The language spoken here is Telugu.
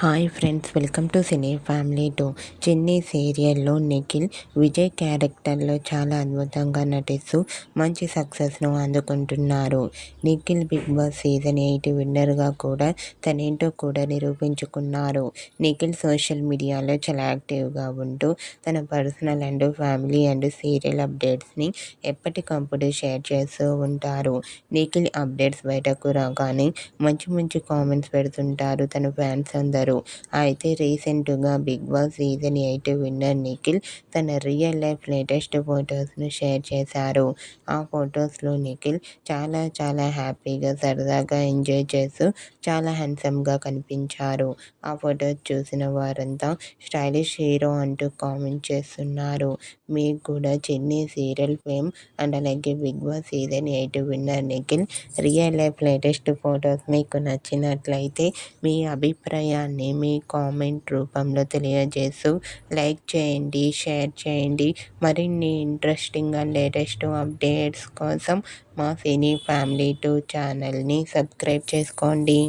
Hi friends, welcome to cine family 2. చిన్ని సీరియల్లో నిఖిల్ విజయ్ క్యారెక్టర్లో చాలా అద్భుతంగా నటిస్తూ మంచి సక్సెస్ను అందుకుంటున్నారు. నిఖిల్ బిగ్ బాస్ సీజన్ 8 విన్నర్గా కూడా తనేంటో కూడా నిరూపించుకున్నారు. నిఖిల్ సోషల్ మీడియాలో చాలా యాక్టివ్గా ఉంటూ తన personal and family and serial అప్డేట్స్ని ఎప్పటికప్పుడు షేర్ చేస్తూ ఉంటారు. నిఖిల్ అప్డేట్స్ బయటకు రాగానే మంచి మంచి కామెంట్స్ పెడుతుంటారు తన ఫ్యాన్స్ అందరూ. అయితే రీసెంట్గా Bigg Boss season 8 winner Nikhil తన రియల్ లైఫ్ లేటెస్ట్ ఫొటోస్ను షేర్ చేశారు. ఆ ఫొటోస్లో నిఖిల్ చాలా చాలా హ్యాపీగా సరదాగా ఎంజాయ్ చేస్తూ చాలా హ్యాండ్సమ్గా కనిపించారు. ఆ ఫొటోస్ చూసిన వారంతా స్టైలిష్ హీరో అంటూ కామెంట్ చేస్తున్నారు. మీకు కూడా చెన్నై సీరియల్ ఫేమ్ అండ్ అలాగే Bigg Boss season 8 winner Nikhil real life latest photos మీకు నచ్చినట్లయితే మీ అభిప్రాయాన్ని మీ కామెంట్ రూపంలో తెలియజేస్తూ లైక్ చేయండి, షేర్ చేయండి. మరిన్ని ఇంట్రెస్టింగ్ అండ్ లేటెస్ట్ అప్డేట్స్ కోసం మా సినీ ఫ్యామిలీ 2 ఛానల్ని సబ్స్క్రైబ్ చేసుకోండి.